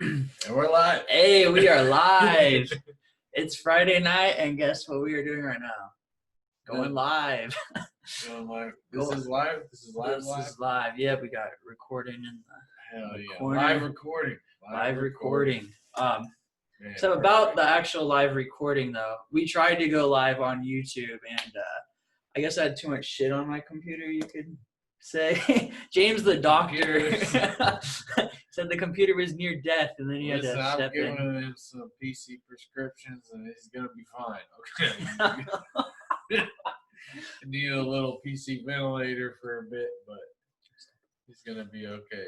And we're live. Hey, we are live. It's Friday night, and guess what we are doing right now? Going live. Going live. This is live. This is live. This is live. Yeah, we got recording in the corner. Live recording. Live recording. Man, So about the actual live recording, though, we tried to go live on YouTube, and I guess I had too much shit on my computer, you could say. James the doctor said the computer was near death, and then he had to step in. I'm giving him some PC prescriptions, and he's gonna be fine. Okay. Need a little PC ventilator for a bit, but he's gonna be okay.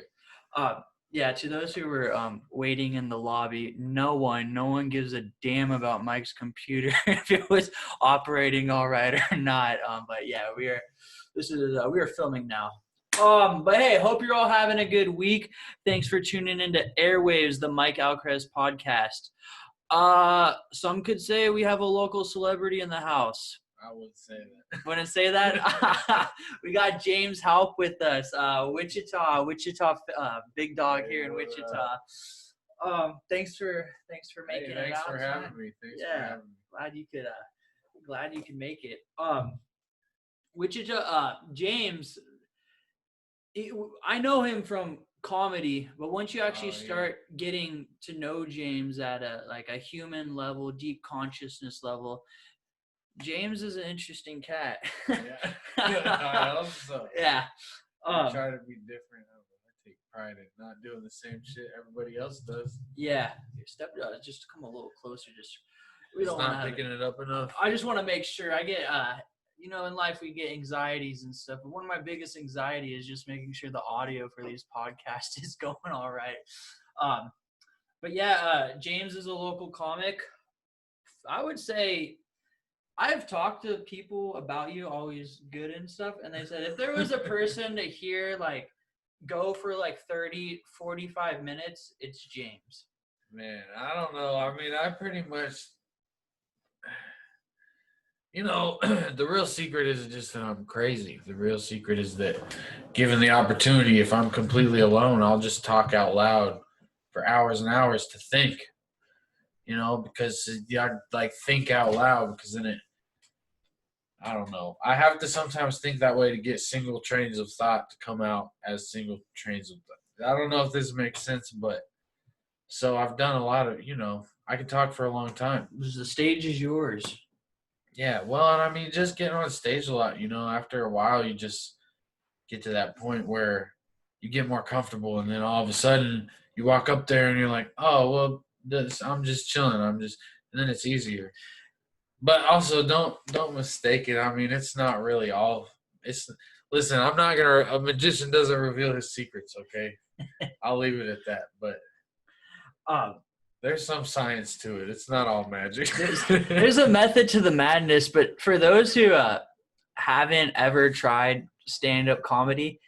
Yeah, to those who were waiting in the lobby, no one gives a damn about Mike's computer if it was operating all right or not. But yeah, we are filming now. But hey, hope you're all having a good week. Thanks for tuning into Airwaves, the Myke Alcaraz podcast. Some could say we have a local celebrity in the house. I wouldn't say that. Wouldn't say that? We got James Houpt with us, Wichita, big dog here in Wichita. Thanks for making it out. Thanks for having me. Glad you could make it. Wichita, James, I know him from comedy, but once you actually start getting to know James at a human level, deep consciousness level, James is an interesting cat. Yeah. I hope so. Yeah. I try to be different. I take pride in not doing the same shit everybody else does. Yeah. Just come a little closer. We don't not picking it up enough. I just want to make sure I get, in life we get anxieties and stuff. But one of my biggest anxiety is just making sure the audio for these podcasts is going all right. But yeah, James is a local comic. I would say, I've talked to people about you, always good and stuff, and they said if there was a person to hear, go for 30, 45 minutes, it's James. Man, I don't know. I mean, I pretty much, the real secret isn't just that I'm crazy. The real secret is that given the opportunity, if I'm completely alone, I'll just talk out loud for hours and hours to think, because I think out loud because then I don't know. I have to sometimes think that way to get single trains of thought to come out as single trains of thought. I don't know if this makes sense, but so I've done a lot of, I can talk for a long time. The stage is yours. Yeah, well, and I mean, just getting on stage a lot, after a while, you just get to that point where you get more comfortable, and then all of a sudden you walk up there and you're like, oh, well, I'm just chilling. And then it's easier. But also, don't mistake it. I mean, it's not really all. Listen. I'm not gonna. A magician doesn't reveal his secrets. Okay, I'll leave it at that. But there's some science to it. It's not all magic. There's a method to the madness. But for those who haven't ever tried stand-up comedy,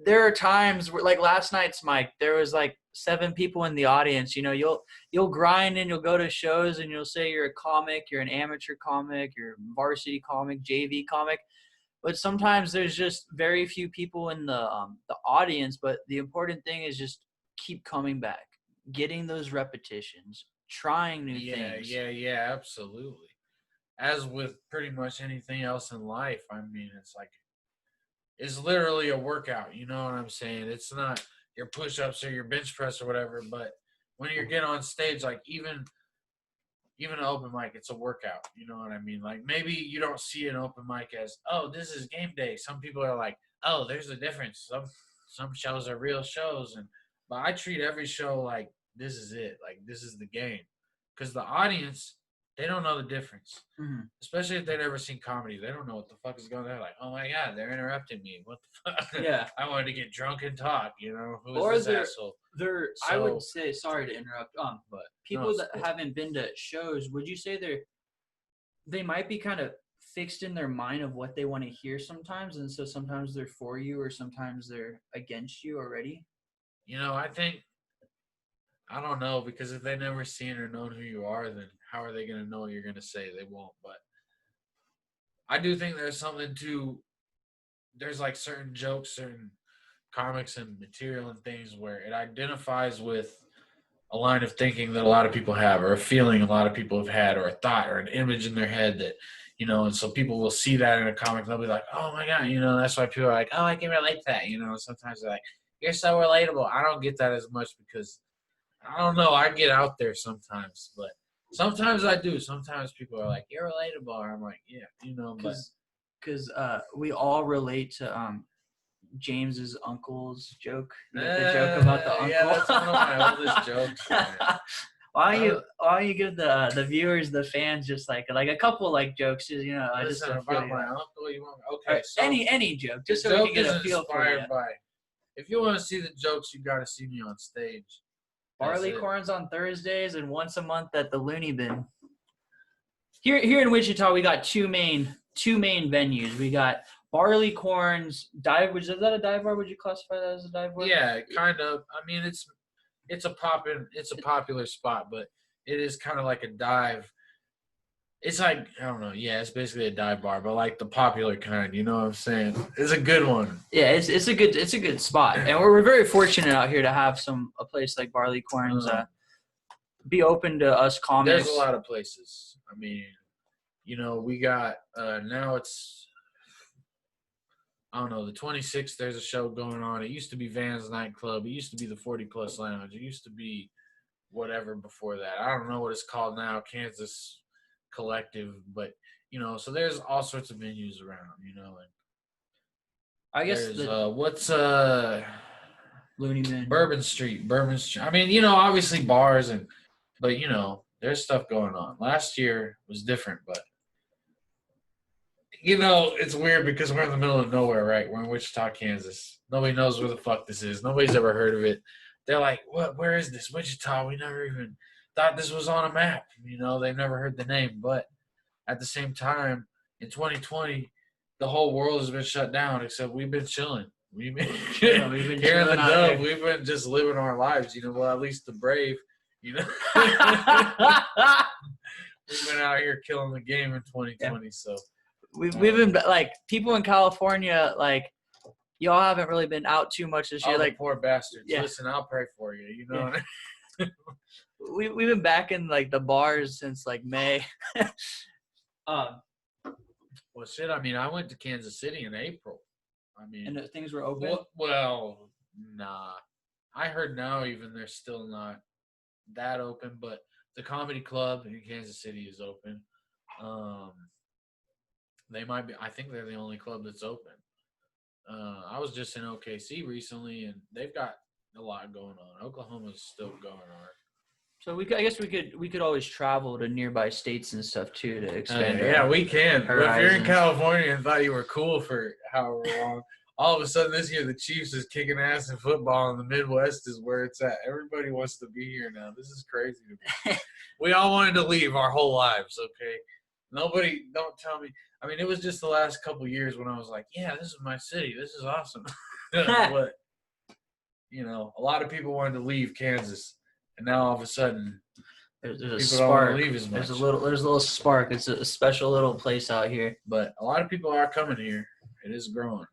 there are times where, like last night's Myke, there was 7 people in the audience. You'll grind and you'll go to shows and you'll say you're a comic, you're an amateur comic, you're a varsity comic, JV comic, but sometimes there's just very few people in the audience. But the important thing is just keep coming back, getting those repetitions, trying new things. Yeah, absolutely. As with pretty much anything else in life, I mean, it's literally a workout. You know what I'm saying? It's not your push-ups or your bench press or whatever, but when you get on stage, even an open mic, it's a workout. You know what I mean? Maybe you don't see an open mic as, oh, this is game day. Some people are like, oh, there's a difference. Some shows are real shows, but I treat every show like this is it. This is the game, because the audience, they don't know the difference. Mm-hmm. Especially if they've never seen comedy. They don't know what the fuck is going on. They're like, oh my God, they're interrupting me. What the fuck? Yeah. I wanted to get drunk and talk, Who or is this asshole? I would say, sorry to interrupt, but people that haven't been to shows, would you say they might be kind of fixed in their mind of what they want to hear sometimes, and so sometimes they're for you or sometimes they're against you already? I don't know, because if they've never seen or known who you are, then how are they going to know what you're going to say? They won't. But I do think there's something there's certain jokes, certain comics and material and things where it identifies with a line of thinking that a lot of people have, or a feeling a lot of people have had, or a thought, or an image in their head that, and so people will see that in a comic, they'll be like, oh my God, that's why people are like, oh, I can relate to that, sometimes they're like, you're so relatable. I don't get that as much because, I don't know, I get out there sometimes, but sometimes I do. Sometimes people are like, you're relatable, or I'm like, yeah, but. Because we all relate to James's uncle's joke. You got the joke about the uncle. Yeah, that's one of my oldest jokes. Why don't you give the viewers, the fans, just like a couple like jokes? Just just listen, to about feel my you. uncle. You want okay? So Any joke, just so the we joke can get is a feel for you. inspired by. If you want to see the jokes, you got to see me on stage. Barleycorns on Thursdays and once a month at the Looney Bin. Here in Wichita, we got two main venues. We got Barleycorns dive. Is that a dive bar? Would you classify that as a dive bar? Yeah, kind of. I mean, it's a popular spot, but it is kind of like a dive. It's like, I don't know. Yeah, it's basically a dive bar, but like the popular kind. You know what I'm saying? It's a good one. Yeah, it's a good spot, and we're very fortunate out here to have a place like Barleycorns be open to us comics. There's a lot of places. I mean, we got now it's, I don't know, the 26th. There's a show going on. It used to be Van's Nightclub. It used to be the 40 Plus Lounge. It used to be whatever before that. I don't know what it's called now. Kansas Collective, but so there's all sorts of venues around, and I guess what's Looney Bin, Bourbon Street. I mean, obviously bars but there's stuff going on. Last year was different, but it's weird because we're in the middle of nowhere, right? We're in Wichita, Kansas. Nobody knows where the fuck this is. Nobody's ever heard of it. They're like, what? Where is this? Wichita? We never even thought this was on a map. They've never heard the name. But at the same time, in 2020, the whole world has been shut down except we've been chilling. We've been here in the dub. We've been just living our lives. Well, at least the brave. We've been out here killing the game in 2020. Yeah. So we've been like people in California, like y'all haven't really been out too much this year. Like poor bastards. Yeah. Listen, I'll pray for you. Yeah. We've been back in like the bars since like May. Well, shit. I mean, I went to Kansas City in April. I mean, and things were open. Well, nah. I heard now even they're still not that open, but the comedy club in Kansas City is open. They might be. I think they're the only club that's open. I was just in OKC recently, and they've got a lot going on. Oklahoma's still going on. So I guess we could always travel to nearby states and stuff too to expand. Yeah, we can. But if you're in California and thought you were cool for however long, all of a sudden this year the Chiefs is kicking ass in football, and the Midwest is where it's at. Everybody wants to be here now. This is crazy to me. We all wanted to leave our whole lives. Okay, nobody. Don't tell me. I mean, it was just the last couple of years when I was like, yeah, this is my city. This is awesome. But a lot of people wanted to leave Kansas. And now all of a sudden, there's a spark. There's a little spark. It's a special little place out here. But a lot of people are coming here. It is growing.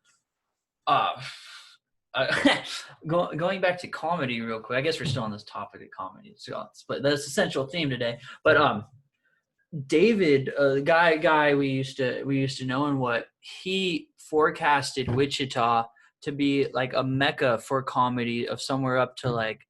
Going back to comedy real quick. I guess we're still on this topic of comedy, but that's the central theme today. But David, the guy we used to know, and what he forecasted Wichita to be like a mecca for comedy of somewhere up to like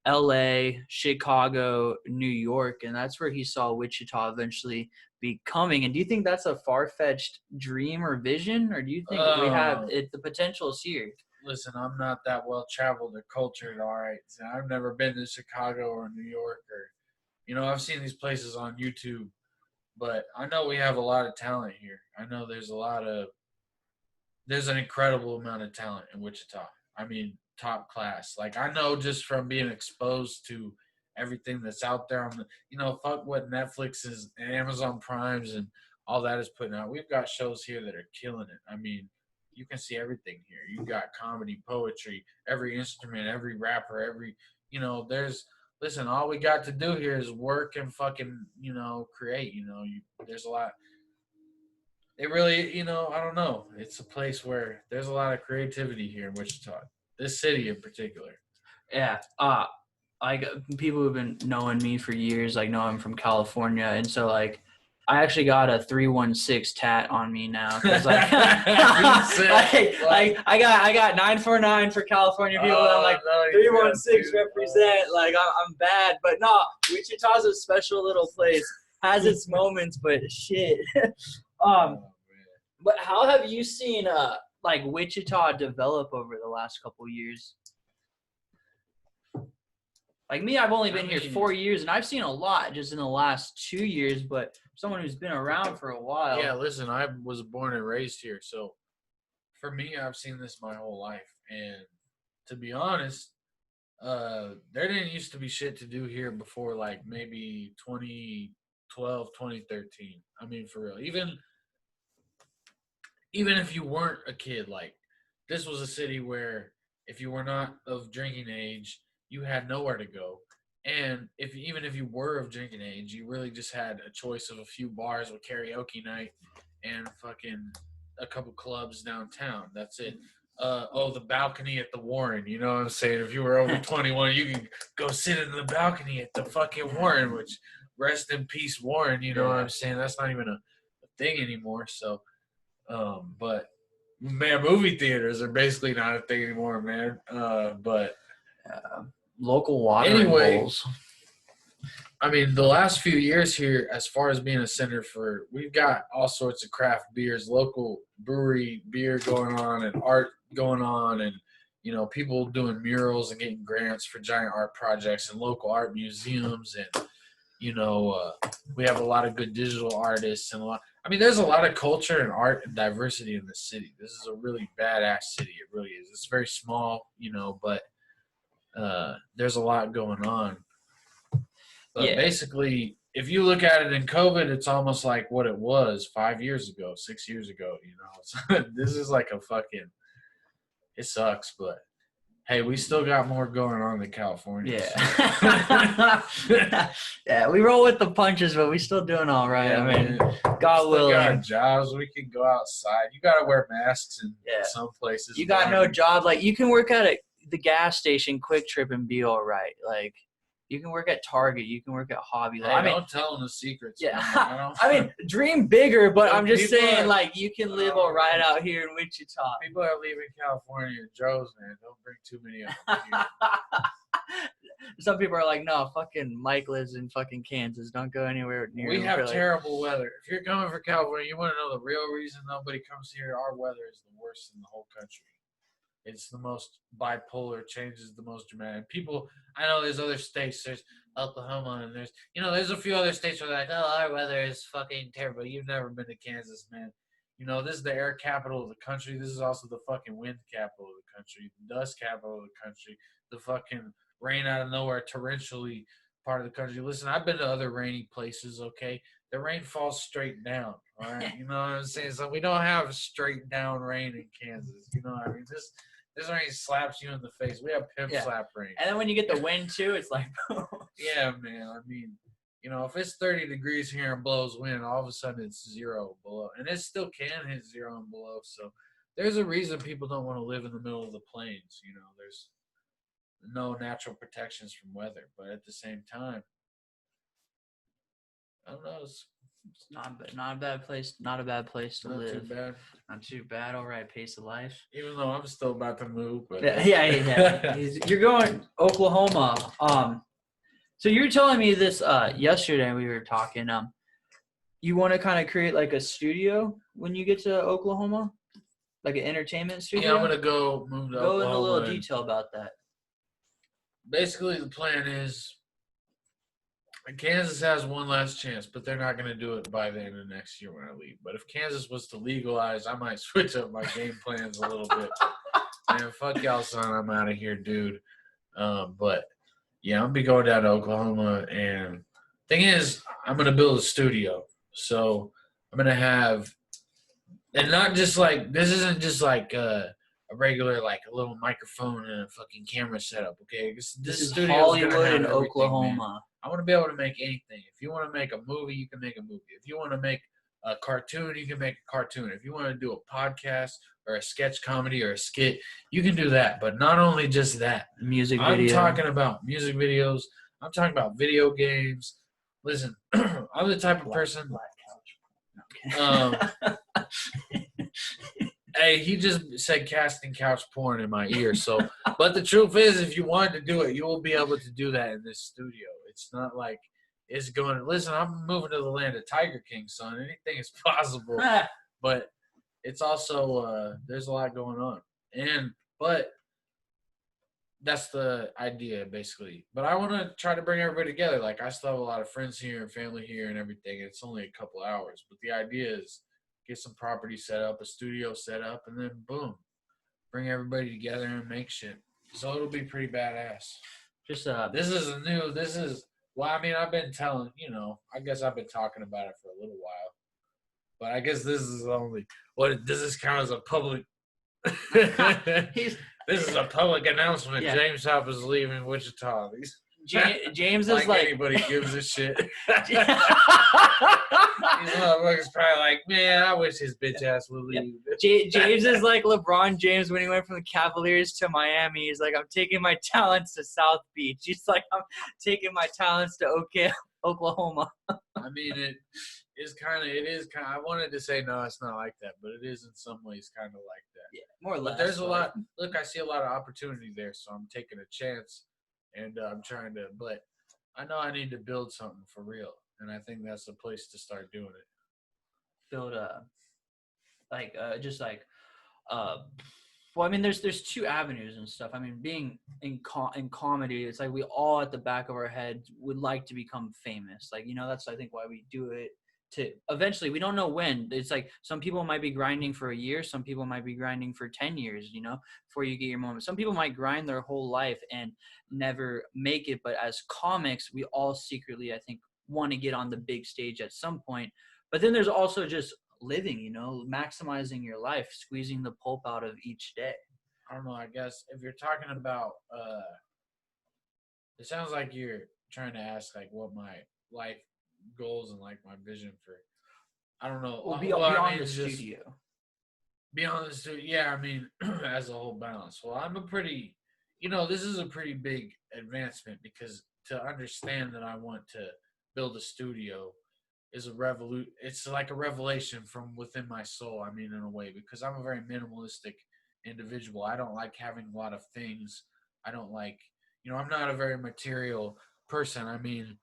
LA, Chicago, New York, and that's where he saw Wichita eventually becoming. And do you think that's a far-fetched dream or vision, or do you think we have it? The potential is here. Listen, I'm not that well traveled or cultured. All right, so I've never been to Chicago or New York, or I've seen these places on YouTube, but I know we have a lot of talent here. I know there's an incredible amount of talent in Wichita. I mean, top class. Like, I know just from being exposed to everything that's out there on the, fuck what Netflix is and Amazon Primes and all that is putting out. We've got shows here that are killing it. I mean, you can see everything here. You got comedy, poetry, every instrument, every rapper, listen, all we got to do here is work and fucking, create, there's a lot. It really, I don't know. It's a place where there's a lot of creativity here in Wichita. This city in particular. Yeah. like people who've been knowing me for years, like know I'm from California, and so like I actually got a 316 tat on me now because like, I got 949 for California people. And I'm like no, 316 represent. Like I'm bad, but no, Wichita's a special little place. Has its moments, but shit. But how have you seen like Wichita develop over the last couple years? Like me, I've only been here 4 years, and I've seen a lot just in the last 2 years. But someone who's been around for a while. Yeah, listen, I was born and raised here, so for me, I've seen this my whole life. And to be honest, there didn't used to be shit to do here before, like maybe 2012, 2013. I mean, for real. Even if you weren't a kid, like this was a city where if you were not of drinking age, you had nowhere to go. And even if you were of drinking age, you really just had a choice of a few bars with karaoke night and fucking a couple clubs downtown. That's it. The balcony at the Warren. You know what I'm saying? If you were over 21, you could go sit in the balcony at the fucking Warren, which rest in peace, Warren. You know what I'm saying? That's not even a thing anymore. So, but man, movie theaters are basically not a thing anymore, man. But local watering holes. I mean, the last few years here, as far as being a center we've got all sorts of craft beers, local brewery beer going on, and art going on, and you know, people doing murals and getting grants for giant art projects and local art museums, and you know, we have a lot of good digital artists and there's a lot of culture and art and diversity in this city. This is a really badass city. It really is. It's very small, you know, but there's a lot going on. But basically, if you look at it in COVID, it's almost like what it was 5 years ago, 6 years ago. You know, this is like it sucks, but hey, we still got more going on than California. Yeah. Yeah, we roll with the punches, but we still doing all right. Yeah, I mean, God willing. We got our jobs. We can go outside. You got to wear masks in some places. You got no job. Like, you can work at the gas station, Quick Trip, and be all right. Like, you can work at Target. You can work at Hobby. Hey, don't tell them the secrets. Yeah. I mean, dream bigger, but I'm just saying, like, you can live all right out here in Wichita. People are leaving California in droves, man. Don't bring too many of them here. Some people are like, no, fucking Myke lives in fucking Kansas. Don't go anywhere near We have terrible weather. If you're coming for California, you want to know the real reason nobody comes here? Our weather is the worst in the whole country. It's the most bipolar, changes the most dramatic. People, I know there's other states. There's Oklahoma, and there's a few other states where they're like, oh, our weather is fucking terrible. You've never been to Kansas, man. You know, this is the air capital of the country. This is also the fucking wind capital of the country, the dust capital of the country, the fucking rain out of nowhere, torrentially part of the country. Listen, I've been to other rainy places, okay? The rain falls straight down, all right? You know what I'm saying? So we don't have straight down rain in Kansas. You know what I mean? This rain slaps you in the face. We have pimp slap rain. And then when you get the wind, too, it's like, yeah, man. I mean, you know, if it's 30 degrees here and blows wind, all of a sudden it's 0 below. And it still can hit 0 and below. So there's a reason people don't want to live in the middle of the plains. You know, there's no natural protections from weather. But at the same time, I don't know. It's not a bad place. Not a bad place to live. Not too bad. Not too bad. All right, pace of life. Even though I'm still about to move, but yeah. You're going Oklahoma. So you were telling me this yesterday. We were talking. You want to kind of create like a studio when you get to Oklahoma, like an entertainment studio. Yeah, I'm gonna go move to Oklahoma. Go into a little detail about that. Basically, the plan is Kansas has one last chance, but they're not going to do it by the end of next year when I leave. But if Kansas was to legalize, I might switch up my game plans a little bit. Man, fuck y'all, son. I'm out of here, dude. But, yeah, I'm going to be going down to Oklahoma. And thing is, I'm going to build a studio. So I'm going to have – and not just like – this isn't just like a regular, like a little microphone and a fucking camera setup, okay? This is Hollywood and Oklahoma. Man. I want to be able to make anything. If you want to make a movie, you can make a movie. If you want to make a cartoon, you can make a cartoon. If you want to do a podcast or a sketch comedy or a skit, you can do that. But not only just that. Music I'm video. talking about music videos. I'm talking about video games. Listen, I'm the type of person. Hey, he just said casting couch porn in my ear. So, but the truth is, if you wanted to do it, you will be able to do that in this studio. It's not like it's going. Listen, I'm moving to the land of Tiger King, son. Anything is possible. But it's also there's a lot going on, but that's the idea basically. But I want to try to bring everybody together. Like I still have a lot of friends here and family here and everything. It's only a couple hours, but the idea is get some property set up, a studio set up, and then boom, bring everybody together and make shit. So it'll be pretty badass. Just well, I mean, I've been telling, I guess I've been talking about it for a little while, but I guess this is only does this count as a public? This is a public announcement. Yeah. James Houpt is leaving Wichita. James is like anybody gives a shit. These motherfuckers probably like, man, I wish his bitch ass would leave. James is like LeBron James when he went from the Cavaliers to Miami. He's like, I'm taking my talents to South Beach. He's like, I'm taking my talents to Oklahoma. I mean, it is kind of. I wanted to say no, it's not like that, but it is in some ways kind of like that. Yeah, more or less. But there's a lot. Look, I see a lot of opportunity there, so I'm taking a chance. And I'm trying to, but I know I need to build something for real, and I think that's the place to start doing it. Build well, I mean, there's two avenues and stuff. I mean, being in comedy, it's like we all at the back of our head would like to become famous. Like, that's I think why we do it. To eventually, we don't know when. It's like some people might be grinding for a year, some people might be grinding for 10 years, before you get your moment. Some people might grind their whole life and never make it, but as comics, we all secretly, I think, want to get on the big stage at some point. But then there's also just living, maximizing your life, squeezing the pulp out of each day. I don't know, I guess if you're talking about it sounds like you're trying to ask like what my life goals and like my vision for, I don't know. Well, beyond the studio. Beyond the studio, yeah. I mean, as a whole balance. Well, I'm a pretty, this is a pretty big advancement because to understand that I want to build a studio is it's like a revelation from within my soul. I mean, in a way, because I'm a very minimalistic individual. I don't like having a lot of things. I don't like, I'm not a very material person. I mean,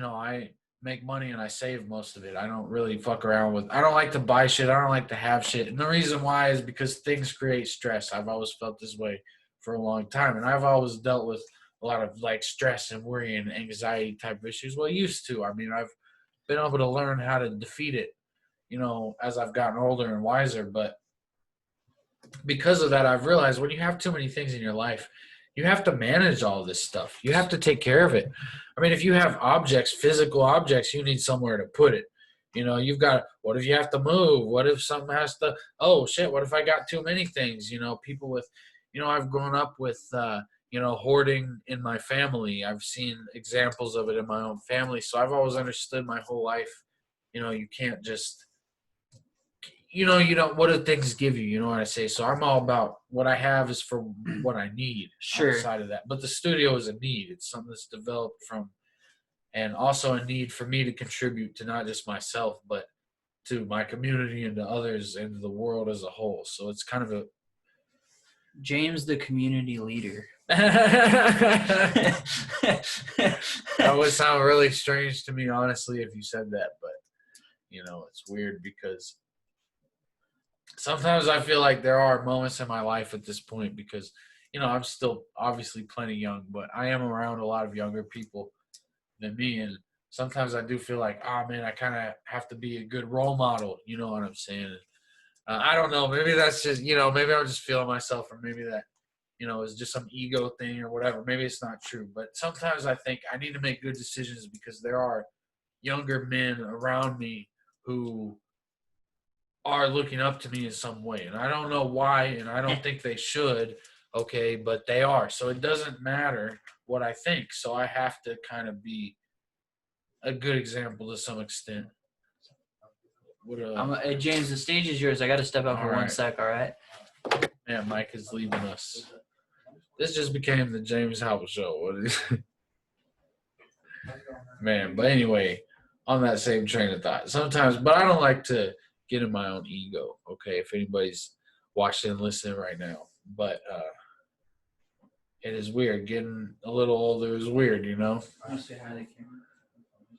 I make money and I save most of it. I don't really fuck around I don't like to buy shit. I don't like to have shit. And the reason why is because things create stress. I've always felt this way for a long time. And I've always dealt with a lot of like stress and worry and anxiety type of issues. Well, I used to. I mean, I've been able to learn how to defeat it, as I've gotten older and wiser. But because of that, I've realized when you have too many things in your life, you have to manage all this stuff. You have to take care of it. I mean, if you have objects, physical objects, you need somewhere to put it. You've got, what if you have to move? What if something has to, oh shit, what if I got too many things? People with, I've grown up with, hoarding in my family. I've seen examples of it in my own family. So I've always understood my whole life, you can't just, what do things give you? You know what I say? So I'm all about what I have is for what I need. Sure. Outside of that. But the studio is a need. It's something that's developed from, and also a need for me to contribute to not just myself, but to my community and to others and to the world as a whole. So it's kind of a James, the community leader. That would sound really strange to me, honestly, if you said that. But, it's weird because sometimes I feel like there are moments in my life at this point because, I'm still obviously plenty young, but I am around a lot of younger people than me. And sometimes I do feel like, oh, man, I kind of have to be a good role model. You know what I'm saying? I don't know. Maybe that's just, maybe I'm just feeling myself, or maybe that, is just some ego thing or whatever. Maybe it's not true. But sometimes I think I need to make good decisions because there are younger men around me who are looking up to me in some way. And I don't know why, and I don't think they should, okay, but they are. So it doesn't matter what I think. So I have to kind of be a good example to some extent. What Hey, James, the stage is yours. I got to step out for 1 sec, all right? Man, Myke is leaving us. This just became the James Houpt show. What is Man, but anyway, on that same train of thought. Sometimes, but I don't like to get in my own ego, okay, if anybody's watching and listening right now. But it is weird. Getting a little older is weird, you know?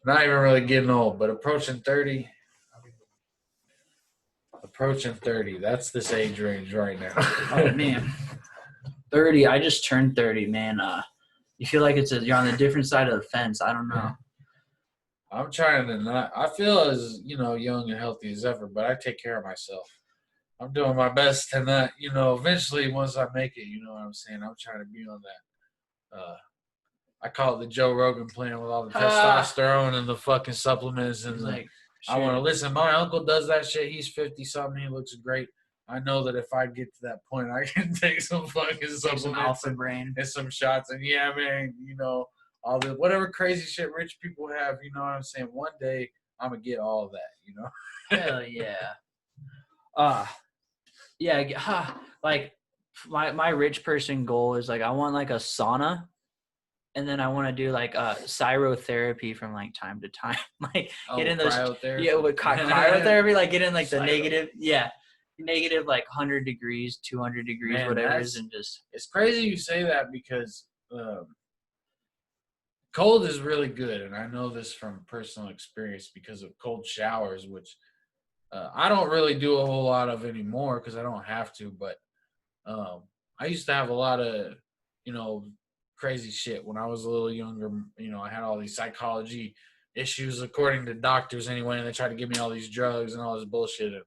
Not even really getting old, but approaching 30. Approaching 30. That's this age range right now. Oh, man. 30. I just turned 30, man. You feel like you're on a different side of the fence. I don't know. I'm trying to not. I feel as, young and healthy as ever, but I take care of myself. I'm doing my best to not, eventually once I make it, you know what I'm saying? I'm trying to be on that. I call it the Joe Rogan plan with all the testosterone and the fucking supplements. And I want to listen. My uncle does that shit. He's 50-something. He looks great. I know that if I get to that point, I can take some fucking supplements and some shots. And yeah, man, all the whatever crazy shit rich people have, you know what I'm saying? One day I'm gonna get all of that, Hell yeah. Yeah, like my rich person goal is like I want like a sauna, and then I want to do like cryotherapy from like time to time, like get in those cryotherapy. with cryotherapy, like get in like the negative like 100 degrees, 200 degrees, man, whatever is, and just it's crazy you say that because cold is really good, and I know this from personal experience because of cold showers, which I don't really do a whole lot of anymore because I don't have to. But I used to have a lot of, crazy shit when I was a little younger. I had all these psychology issues, according to doctors anyway, and they tried to give me all these drugs and all this bullshit. And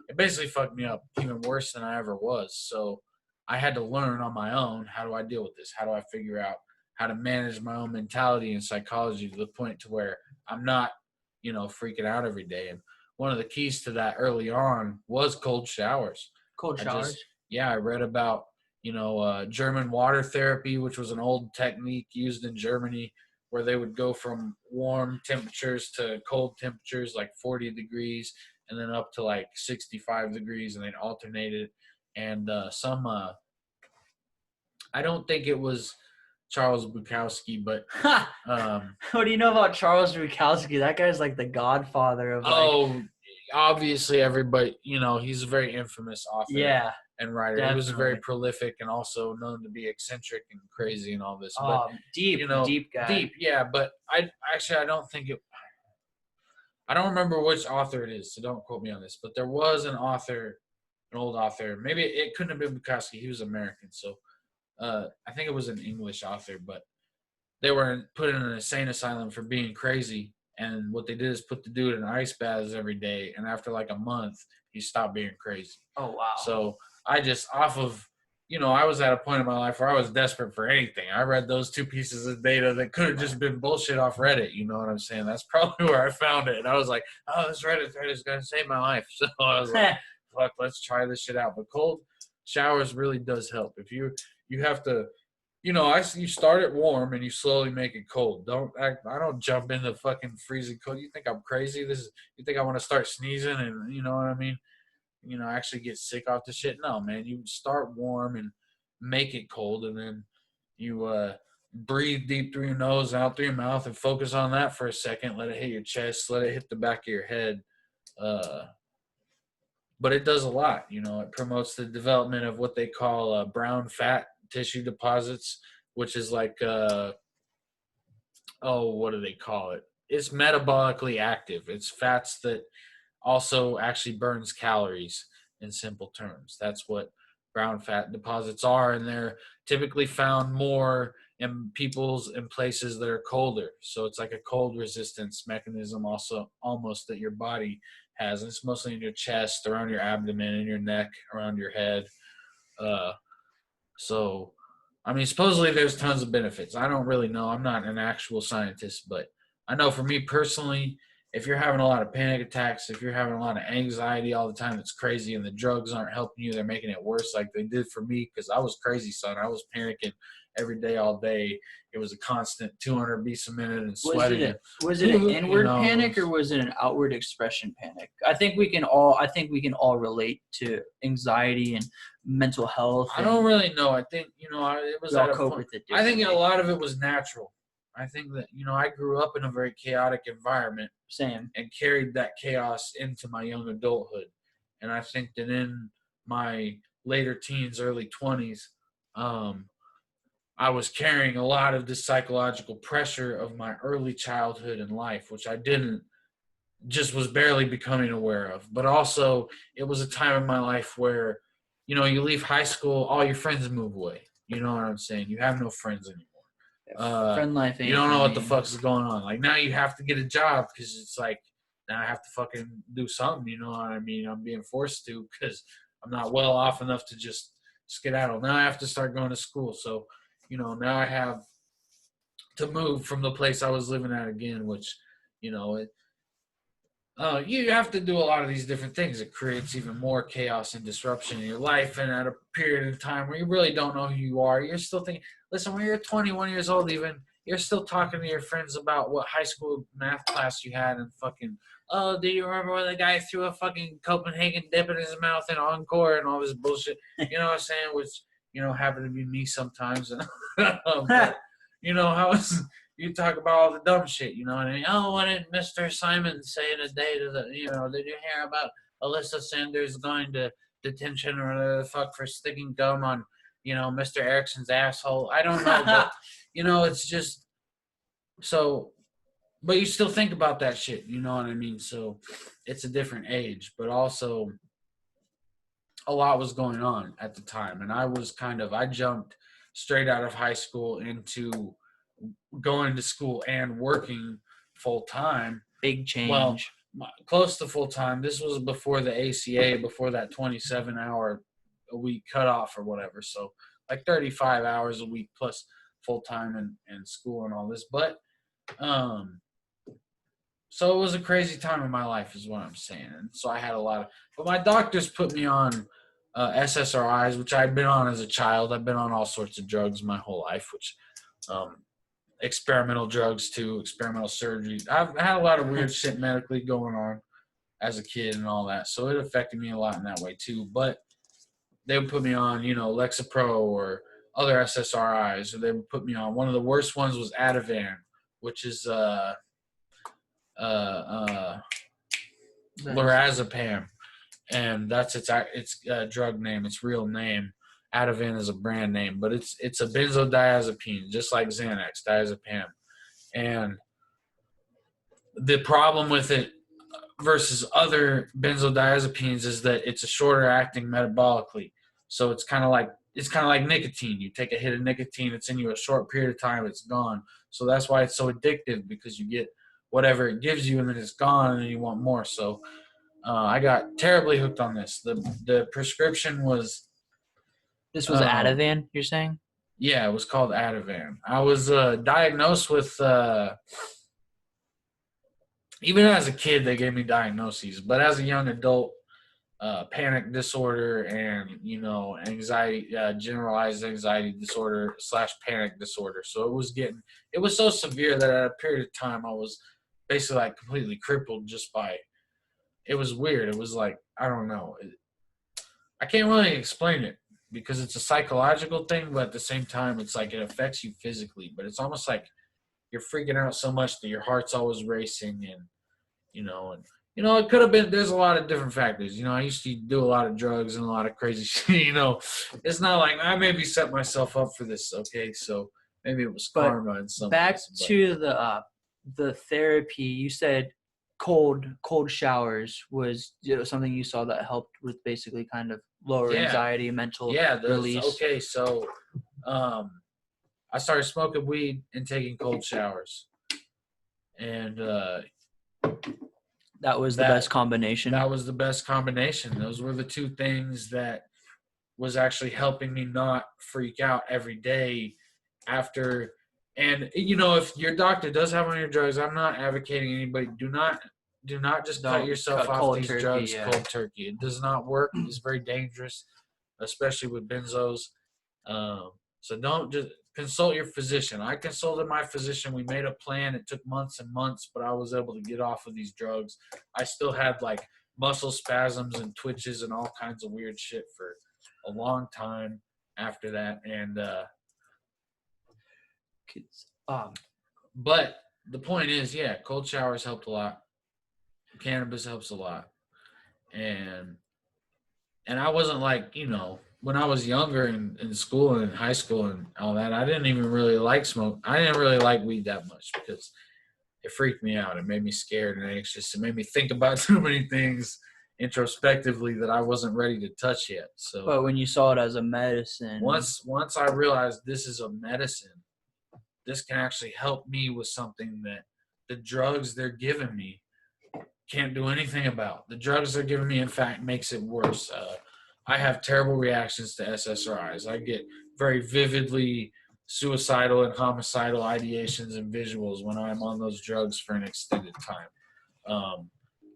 it basically fucked me up even worse than I ever was. So I had to learn on my own, how do I deal with this? How do I figure out how to manage my own mentality and psychology to the point to where I'm not, freaking out every day. And one of the keys to that early on was cold showers. I read about, German water therapy, which was an old technique used in Germany where they would go from warm temperatures to cold temperatures, like 40 degrees, and then up to like 65 degrees, and they'd alternate it. And I don't think it was Charles Bukowski, but what do you know about Charles Bukowski? That guy's like the godfather of obviously everybody, he's a very infamous author and writer. Definitely. He was very prolific and also known to be eccentric and crazy and all this. But deep guy. Deep, yeah. But I don't think it. I don't remember which author it is, so don't quote me on this. But there was an old author. Maybe it couldn't have been Bukowski. He was American, so I think it was an English author. But they were put in an insane asylum for being crazy. And what they did is put the dude in ice baths every day. And after like a month, he stopped being crazy. Oh, wow. So I just I was at a point in my life where I was desperate for anything. I read those 2 pieces of data that could have just been bullshit off Reddit. You know what I'm saying? That's probably where I found it. And I was like, oh, this Reddit's going to save my life. So I was like, fuck, let's try this shit out. But cold showers really does help. If you have to, you start it warm and you slowly make it cold. I don't jump into fucking freezing cold. You think I'm crazy? You think I want to start sneezing and you know what I mean? Actually get sick off the shit? No, man. You start warm and make it cold, and then you breathe deep through your nose, out through your mouth, and focus on that for a second. Let it hit your chest. Let it hit the back of your head. But it does a lot. It promotes the development of what they call brown fat tissue deposits, which is like what do they call it? It's metabolically active. It's fats that also actually burns calories in simple terms. That's what brown fat deposits are, and they're typically found more in places that are colder. So it's like a cold resistance mechanism also almost that your body has. And it's mostly in your chest, around your abdomen, in your neck, around your head. So, supposedly there's tons of benefits. I don't really know. I'm not an actual scientist, but I know for me personally, if you're having a lot of panic attacks, if you're having a lot of anxiety all the time, it's crazy, and the drugs aren't helping you, they're making it worse like they did for me, because I was crazy, son. I was panicking every day, all day. It was a constant 200 beats a minute and sweating. Was it an inward panic, or was was it an outward expression panic? I think we can all relate to anxiety and mental health. I don't really know. I think, it was at a cope point. with it I think a differently. lot of it was natural. I think that, I grew up in a very chaotic environment Same. and carried that chaos into my young adulthood. And I think that in my later teens, early 20s, I was carrying a lot of this psychological pressure of my early childhood and life, which I didn't, just was barely becoming aware of. But also, it was a time in my life where, you leave high school, all your friends move away. You know what I'm saying? You have no friends anymore. Friend life ain't You don't for know what the me. fuck's going on. Like, now you have to get a job because it's like, now I have to fucking do something. You know what I mean? I'm being forced to because I'm not well off enough to just skedaddle. Now I have to start going to school. So, now I have to move from the place I was living at again, which, you have to do a lot of these different things. It creates even more chaos and disruption in your life. And at a period of time where you really don't know who you are, you're still thinking, listen, when you're 21 years old, even, you're still talking to your friends about what high school math class you had and fucking, oh, do you remember when the guy threw a fucking Copenhagen dip in his mouth in Encore and all this bullshit? You know what I'm saying? Which, happened to be me sometimes. And, but, how is you talk about all the dumb shit, you know what I mean? Oh, what did Mr. Simon say today to the, did you hear about Alyssa Sanders going to detention or whatever the fuck for sticking gum on, Mr. Erickson's asshole? I don't know, but, it's just, so, but you still think about that shit, you know what I mean? So it's a different age, but also a lot was going on at the time. And I jumped straight out of high school into going to school and working full time. Big change. Well, close to full time. This was before the ACA, before that 27-hour a week cutoff or whatever. So like 35 hours a week plus full time and school and all this. But so it was a crazy time in my life, is what I'm saying. And so I had a lot of, but my doctors put me on SSRIs, which I'd been on as a child. I've been on all sorts of drugs my whole life, which experimental drugs too, experimental surgery. I've had a lot of weird shit medically going on as a kid and all that, so it affected me a lot in that way too. But they would put me on, Lexapro or other SSRIs, or they would put me on. One of the worst ones was Ativan, which is lorazepam, and that's its drug name, its real name. Ativan is a brand name, but it's a benzodiazepine, just like Xanax, diazepam. And the problem with it versus other benzodiazepines is that it's a shorter acting metabolically. So it's kind of like nicotine. You take a hit of nicotine, it's in you a short period of time, it's gone. So that's why it's so addictive, because you get whatever it gives you and then it's gone and then you want more. So I got terribly hooked on this. The prescription was. This was Ativan, you're saying? Yeah, it was called Ativan. I was diagnosed with, even as a kid, they gave me diagnoses, but as a young adult, panic disorder and, anxiety, generalized anxiety disorder / panic disorder. So it was so severe that at a period of time I was basically like completely crippled just by, it was weird. It was like, I don't know. I can't really explain it, because it's a psychological thing, but at the same time, it's like it affects you physically. But it's almost like you're freaking out so much that your heart's always racing, and it could have been. There's a lot of different factors. I used to do a lot of drugs and a lot of crazy shit. It's not like I maybe set myself up for this. Okay, so maybe it was karma in some back ways, to the therapy. You said cold showers was something you saw that helped with basically kind of lower anxiety, mental release. Okay, so I started smoking weed and taking cold showers, and that was the best combination. That was the best combination. Those were the two things that was actually helping me not freak out every day after. And, if your doctor does have one of your drugs, I'm not advocating anybody, do not do not just cut Don't yourself cut off cold these turkey, drugs yeah. cold turkey. It does not work. It's very dangerous, especially with benzos. So don't just consult your physician. I consulted my physician. We made a plan. It took months and months, but I was able to get off of these drugs. I still had like muscle spasms and twitches and all kinds of weird shit for a long time after that. And but the point is, yeah, cold showers helped a lot. Cannabis helps a lot. And I wasn't like, when I was younger in school and in high school and all that, I didn't even really like smoke. I didn't really like weed that much because it freaked me out. It made me scared and anxious. It made me think about too many things introspectively that I wasn't ready to touch yet. So But when you saw it as a medicine, once I realized this is a medicine, this can actually help me with something that the drugs they're giving me can't do anything about. The drugs they're giving me, in fact, makes it worse. I have terrible reactions to SSRIs. I get very vividly suicidal and homicidal ideations and visuals when I'm on those drugs for an extended time.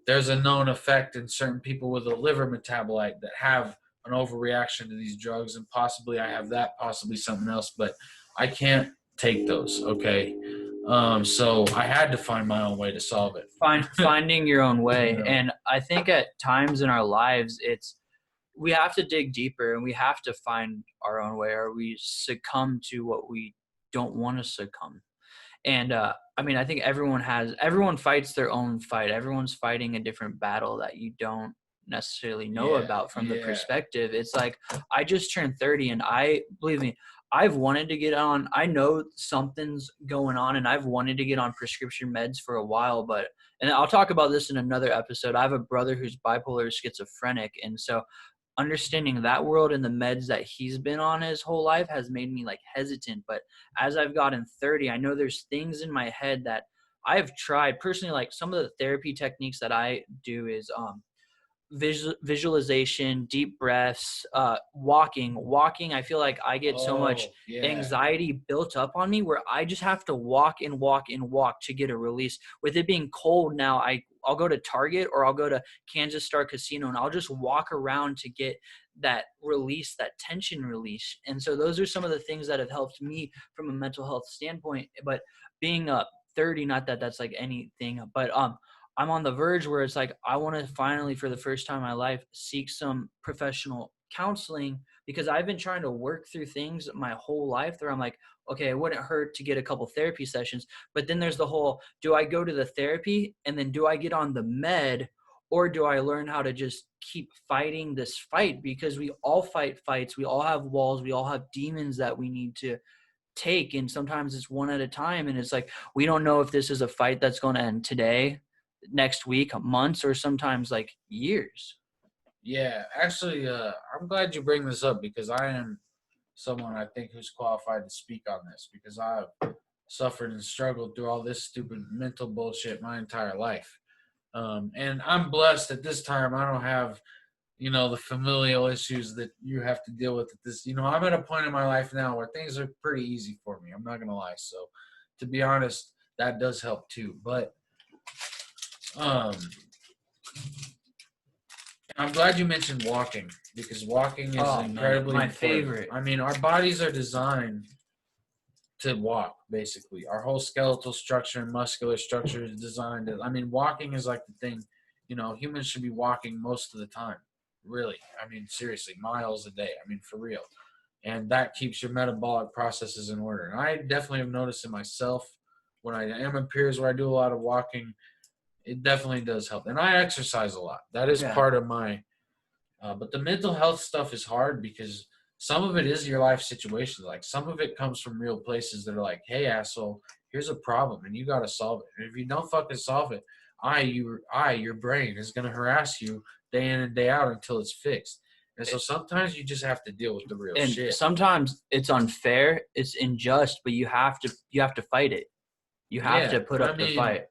There's a known effect in certain people with a liver metabolite that have an overreaction to these drugs, and possibly I have that, possibly something else, but I can't take those, okay? So I had to find my own way to solve it. finding your own way. Yeah. And I think at times in our lives, we have to dig deeper and we have to find our own way, or we succumb to what we don't want to succumb. And I mean, I think everyone fights their own fight. Everyone's fighting a different battle that you don't necessarily know about from the perspective. It's like, I just turned 30 and believe me, I've wanted to get on. I know something's going on and I've wanted to get on prescription meds for a while, and I'll talk about this in another episode. I have a brother who's bipolar schizophrenic. And so understanding that world and the meds that he's been on his whole life has made me like hesitant. But as I've gotten 30, I know there's things in my head that I've tried personally. Like some of the therapy techniques that I do is visualization, deep breaths, walking. I feel like I get so much anxiety built up on me where I just have to walk and walk and walk to get a release. With it being cold now, I'll go to Target or I'll go to Kansas Star Casino and I'll just walk around to get that release, that tension release. And so those are some of the things that have helped me from a mental health standpoint. But being 30, not that that's like anything, but I'm on the verge where it's like, I want to finally, for the first time in my life, seek some professional counseling, because I've been trying to work through things my whole life where I'm like, okay, it wouldn't hurt to get a couple therapy sessions. But then there's the whole, do I go to the therapy and then do I get on the med, or do I learn how to just keep fighting this fight? Because we all fight fights. We all have walls. We all have demons that we need to take. And sometimes it's one at a time. And it's like, we don't know if this is a fight that's going to end today, next week, months, or sometimes like years. Yeah, actually, I'm glad you bring this up because I am someone I think who's qualified to speak on this, because I've suffered and struggled through all this stupid mental bullshit my entire life. And I'm blessed at this time. I don't have, the familial issues that you have to deal with at this. I'm at a point in my life now where things are pretty easy for me. I'm not going to lie. So to be honest, that does help too. But I'm glad you mentioned walking, because walking is incredibly my important. favorite. I mean, our bodies are designed to walk, basically. Our whole skeletal structure and muscular structure is designed to, walking is like the thing, humans should be walking most of the time, really. Seriously, miles a day. For real. And that keeps your metabolic processes in order. And I definitely have noticed in myself when I am in periods where I do a lot of walking, it definitely does help. And I exercise a lot. That is part of my, but the mental health stuff is hard because some of it is your life situation. Like some of it comes from real places that are like, hey, asshole, here's a problem and you got to solve it. And if you don't fucking solve it, your brain is going to harass you day in and day out until it's fixed. And so sometimes you just have to deal with the real shit. And sometimes it's unfair, it's unjust, but you have to fight it. You have to put up the fight.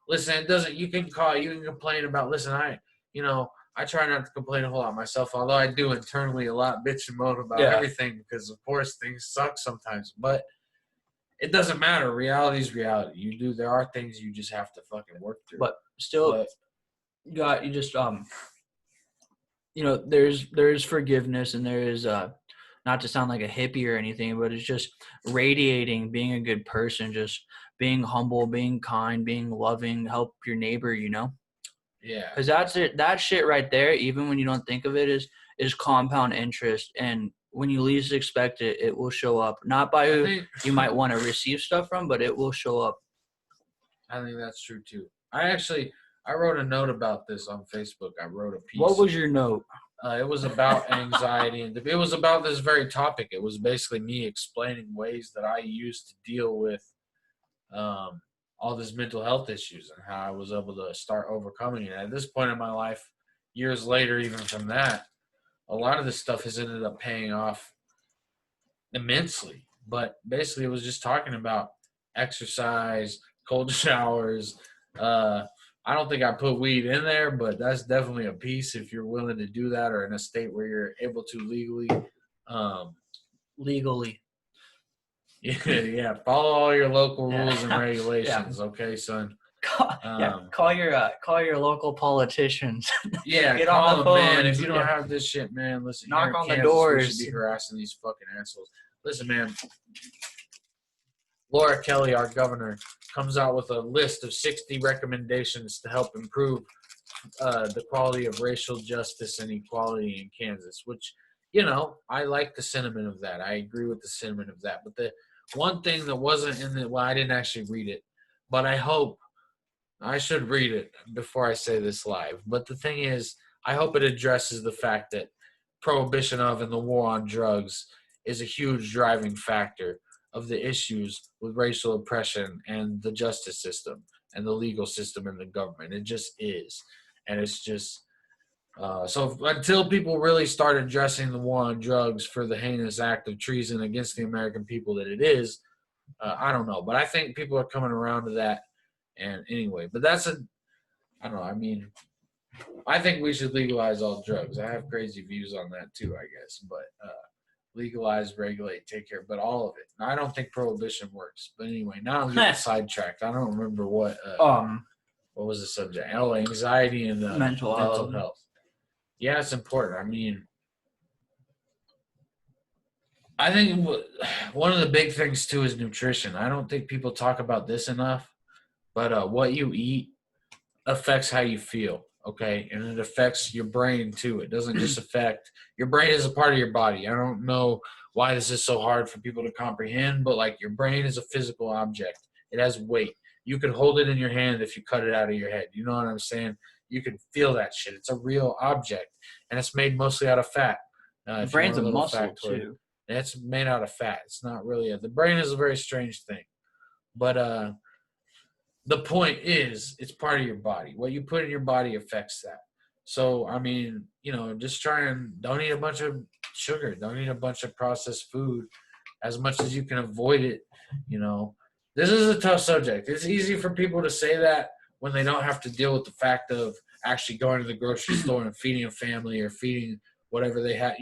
Listen, you can complain about, I try not to complain a whole lot myself, although I do internally a lot, bitch and moan about everything because, of course, things suck sometimes. But it doesn't matter. Reality is reality. There are things you just have to fucking work through. But still, you just there's forgiveness, and there is not to sound like a hippie or anything, but it's just radiating being a good person, just being humble, being kind, being loving, help your neighbor, Yeah. because that's it. That shit right there, even when you don't think of it, is compound interest, and when you least expect it, it will show up. Not by who you might want to receive stuff from, but it will show up. I think that's true too. I wrote a note about this on Facebook. I wrote a piece. What was your note? It was about anxiety, and it was about this very topic. It was basically me explaining ways that I used to deal with all these mental health issues and how I was able to start overcoming it. At this point in my life, years later, even from that, a lot of this stuff has ended up paying off immensely. But basically, it was just talking about exercise, cold showers. I don't think I put weed in there, but that's definitely a piece if you're willing to do that or in a state where you're able to legally. Legally. Yeah, follow all your local rules and regulations, okay, son? Call your local politicians. Yeah, Get call on the them, man. phones. If you don't have this shit, man, listen. Knock here in on the Kansas, doors. We should be harassing these fucking assholes. Listen, man. Laura Kelly, our governor, comes out with a list of 60 recommendations to help improve the quality of racial justice and equality in Kansas, which, I like the sentiment of that. I agree with the sentiment of that. But the one thing that wasn't in the, well, I didn't actually read it, but I should read it before I say this live. But the thing is, I hope it addresses the fact that prohibition of and the war on drugs is a huge driving factor of the issues with racial oppression and the justice system and the legal system and the government. It just is. And it's just, so until people really start addressing the war on drugs for the heinous act of treason against the American people that it is, I don't know. But I think people are coming around to that. And anyway, but I don't know. I mean, I think we should legalize all drugs. I have crazy views on that too, I guess. But legalize, regulate, take care, but all of it. Now, I don't think prohibition works. But anyway, now I'm getting sidetracked. I don't remember what was the subject. Oh, anxiety and mental health. Yeah, it's important. I mean, I think one of the big things too is nutrition. I don't think people talk about this enough, but what you eat affects how you feel. Okay, and it affects your brain too. It doesn't just affect your brain is a part of your body. I don't know why this is so hard for people to comprehend, but like your brain is a physical object. It has weight. You can hold it in your hand if you cut it out of your head. You know what I'm saying? You can feel that shit. It's a real object, and it's made mostly out of fat. The brain's a muscle too. It's made out of fat. It's not really the brain is a very strange thing, but the point is, it's part of your body. What you put in your body affects that. So, I mean, just try and don't eat a bunch of sugar. Don't eat a bunch of processed food as much as you can avoid it. This is a tough subject. It's easy for people to say that when they don't have to deal with the fact of actually going to the grocery store and feeding a family or feeding whatever they have.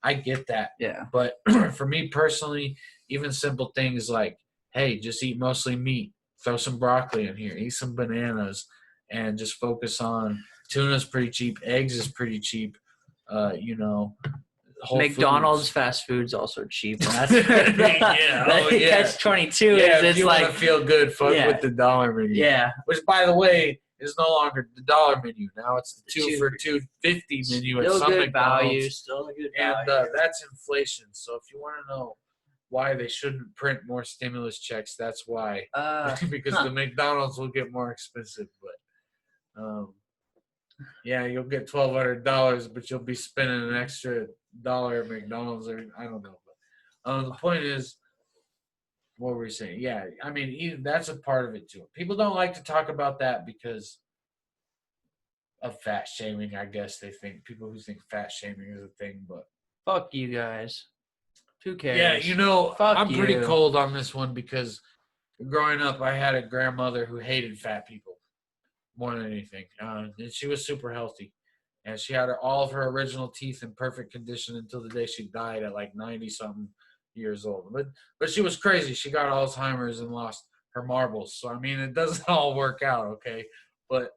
I get that. Yeah. But for me personally, even simple things like, hey, just eat mostly meat. Throw some broccoli in here, eat some bananas, and just focus on tuna's pretty cheap, eggs is pretty cheap, McDonald's fast food's also cheap. And that's Catch 22. Yeah, if you want to feel good, fuck with the dollar menu. Yeah. Which, by the way, is no longer the dollar menu. Now it's the 2 for $2.50 menu at some McDonald's. Still a good value. And that's inflation. So if you want to know why they shouldn't print more stimulus checks, that's why. Because the McDonald's will get more expensive. But you'll get $1,200, but you'll be spending an extra $1 at McDonald's, or I don't know. But the point is, what were we saying? Yeah, I mean, that's a part of it too. People don't like to talk about that because of fat shaming. I guess they think people who think fat shaming is a thing, but fuck you guys. Who cares? Yeah, I'm pretty cold on this one because growing up, I had a grandmother who hated fat people more than anything. And she was super healthy. And she had all of her original teeth in perfect condition until the day she died at like 90-something years old. But she was crazy. She got Alzheimer's and lost her marbles. So, I mean, it doesn't all work out, okay? But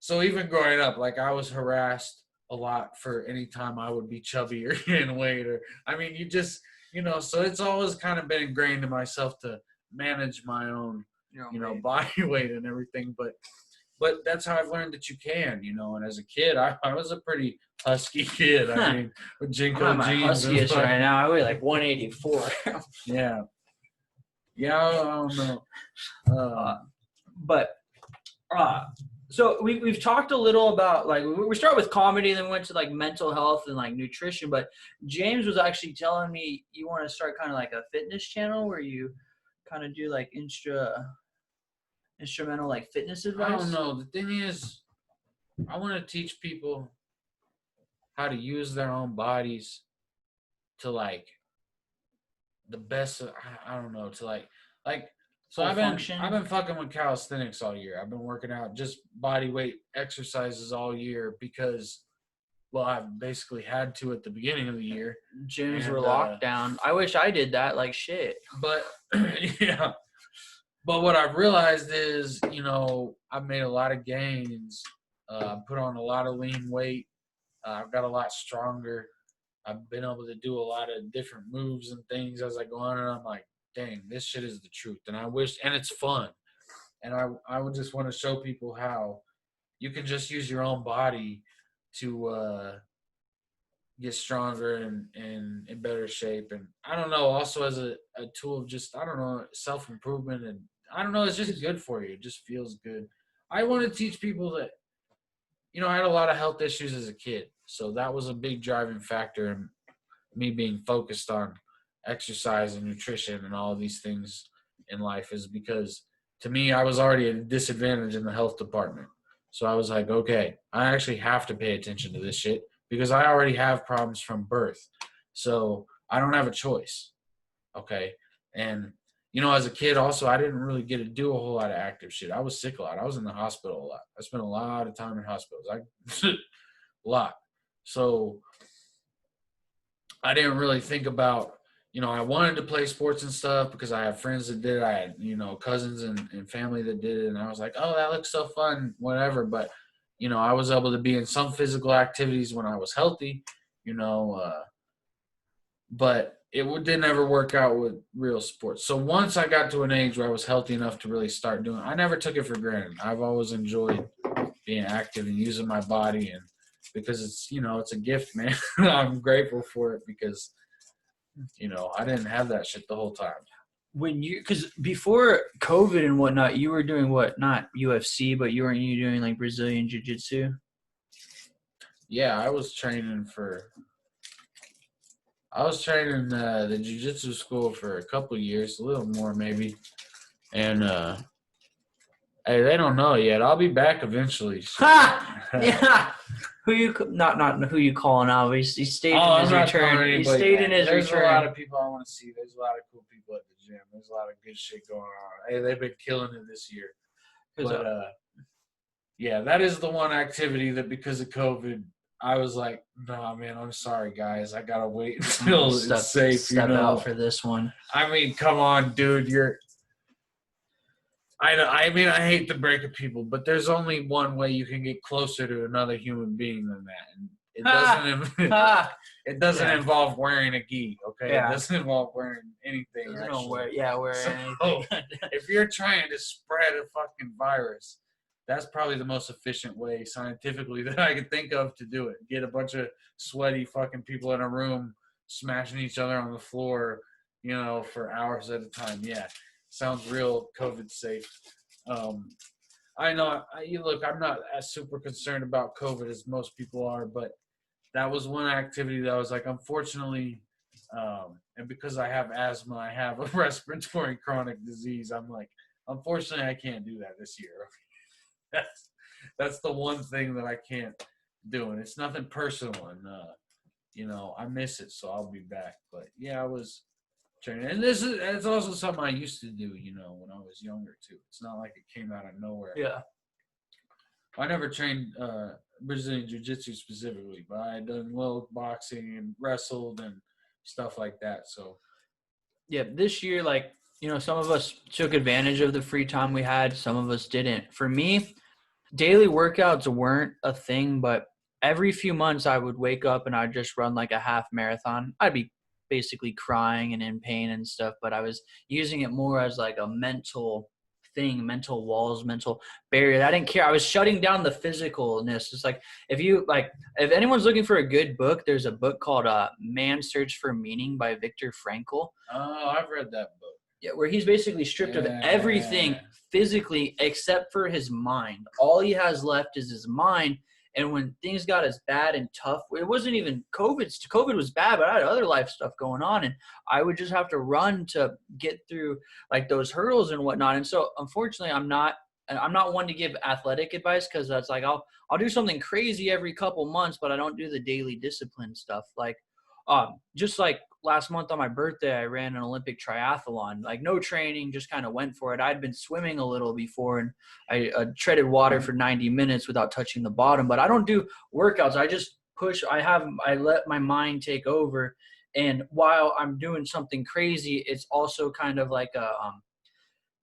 So even growing up, like I was harassed a lot for any time I would be chubby or gain weight, or I mean, you just so it's always kind of been ingrained in myself to manage my own body weight and everything. But that's how I've learned that you can, and as a kid, I was a pretty husky kid. I mean, with I'm Jinko at my jeans and huskiest right now. I weigh like 184. yeah, I don't know. But so we've talked a little about, like, we start with comedy, and then we went to like mental health and like nutrition. But James was actually telling me you want to start kind of like a fitness channel where you kind of do like instrumental like fitness advice. I don't know. The thing is, I want to teach people how to use their own bodies to like the best. I don't know, to like. So I've been fucking with calisthenics all year. I've been working out just body weight exercises all year because, well, I basically had to at the beginning of the year. Gyms were locked down. I wish I did that like shit. But yeah. But what I've realized is, I've made a lot of gains. Put on a lot of lean weight. I've got a lot stronger. I've been able to do a lot of different moves and things as I go on, and I'm like, dang, this shit is the truth. And and it's fun. And I would just want to show people how you can just use your own body to get stronger and in better shape. And I don't know, also as a tool of just, I don't know, self-improvement. And I don't know, it's just good for you. It just feels good. I want to teach people that, I had a lot of health issues as a kid. So that was a big driving factor in me being focused on exercise and nutrition and all of these things in life, is because to me, I was already at a disadvantage in the health department. So I was like, okay, I actually have to pay attention to this shit because I already have problems from birth. So I don't have a choice. Okay. And, as a kid also, I didn't really get to do a whole lot of active shit. I was sick a lot. I was in the hospital a lot. I spent a lot of time in hospitals. A lot. So I didn't really think about, I wanted to play sports and stuff because I have friends that did it. I had, cousins and family that did it. And I was like, oh, that looks so fun, whatever. But, I was able to be in some physical activities when I was healthy, but it didn't ever work out with real sports. So once I got to an age where I was healthy enough to really start doing it, I never took it for granted. I've always enjoyed being active and using my body, and because it's a gift, man. I'm grateful for it because, I didn't have that shit the whole time. Because before COVID and whatnot, you were doing what? Not UFC, but you doing like Brazilian Jiu-Jitsu? Yeah, I was training the Jiu-Jitsu school for a couple years, a little more maybe. And hey, they don't know yet. I'll be back eventually. So. Ha! Yeah. Not who you calling out? He stayed in his return. He stayed in his return. There's a lot of people I want to see. There's a lot of cool people at the gym. There's a lot of good shit going on. Hey, they've been killing it this year. But yeah, that is the one activity that because of COVID, I was like, nah, man, I'm sorry, guys. I gotta wait until it's safe. Step out for this one. I mean, come on, dude. I hate to break it, people, but there's only one way you can get closer to another human being than that, and it doesn't involve wearing a gi. Okay, yeah. It doesn't involve wearing anything. Wearing anything. If you're trying to spread a fucking virus, that's probably the most efficient way scientifically that I could think of to do it. Get a bunch of sweaty fucking people in a room smashing each other on the floor, for hours at a time. Yeah. Sounds real COVID safe. I know. Look, I'm not as super concerned about COVID as most people are, but that was one activity that I was like, unfortunately, and because I have asthma, I have a respiratory chronic disease. I'm like, unfortunately, I can't do that this year. That's the one thing that I can't do, and it's nothing personal, and I miss it, so I'll be back. But yeah, I was training, and it's also something I used to do, when I was younger too. It's not like it came out of nowhere. Yeah. I never trained Brazilian Jiu-Jitsu specifically, but I had done little boxing and wrestled and stuff like that. So yeah, this year, some of us took advantage of the free time we had. Some of us didn't. For me, daily workouts weren't a thing, but every few months I would wake up and I'd just run like a half marathon. I'd be basically crying and in pain and stuff, but I was using it more as like a mental thing, mental walls, mental barrier. I didn't care. I was shutting down the physicalness. It's like if anyone's looking for a good book, there's a book called Man's Search for Meaning by Viktor Frankl. Oh, I've read that book. Yeah, where he's basically stripped of everything physically except for his mind. All he has left is his mind. And when things got as bad and tough, it wasn't even COVID. COVID was bad, but I had other life stuff going on, and I would just have to run to get through like those hurdles and whatnot. And so, unfortunately, I'm not one to give athletic advice because that's like I'll do something crazy every couple months, but I don't do the daily discipline stuff. Like, just like last month on my birthday, I ran an Olympic triathlon, like no training, just kind of went for it. I'd been swimming a little before and I treaded water for 90 minutes without touching the bottom, but I don't do workouts. I just push. I let my mind take over. And while I'm doing something crazy, it's also kind of like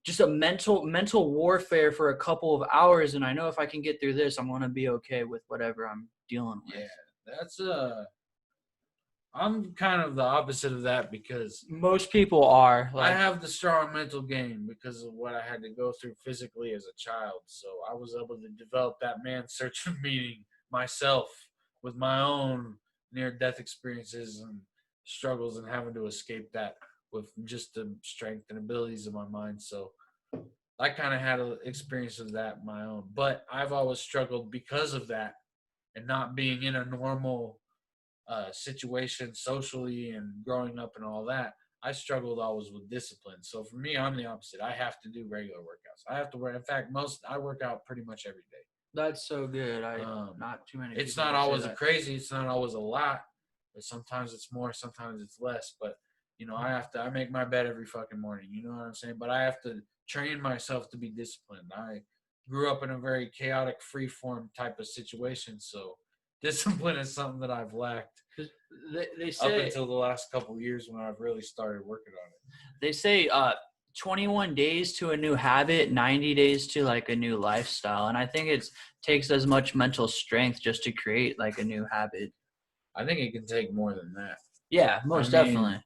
just a mental warfare for a couple of hours. And I know if I can get through this, I'm going to be okay with whatever I'm dealing with. Yeah, that's I'm kind of the opposite of that because most people are. I have the strong mental game because of what I had to go through physically as a child. So I was able to develop that man's search of meaning myself with my own near-death experiences and struggles and having to escape that with just the strength and abilities of my mind. So I kind of had an experience of that my own. But I've always struggled because of that and not being in a normal situation socially and growing up and all that. I struggled always with discipline. So for me, I'm the opposite. I have to do regular workouts. I have to work. In fact, I work out pretty much every day. That's so good. Not too many. It's not always crazy. It's not always a lot. But sometimes it's more. Sometimes it's less. But I make my bed every fucking morning. You know what I'm saying? But I have to train myself to be disciplined. I grew up in a very chaotic, free-form type of situation. So discipline is something that I've lacked. They say up until the last couple of years when I've really started working on it. They say 21 days to a new habit, 90 days to like a new lifestyle. And I think it takes as much mental strength just to create like a new habit. I think it can take more than that. Yeah, most definitely. I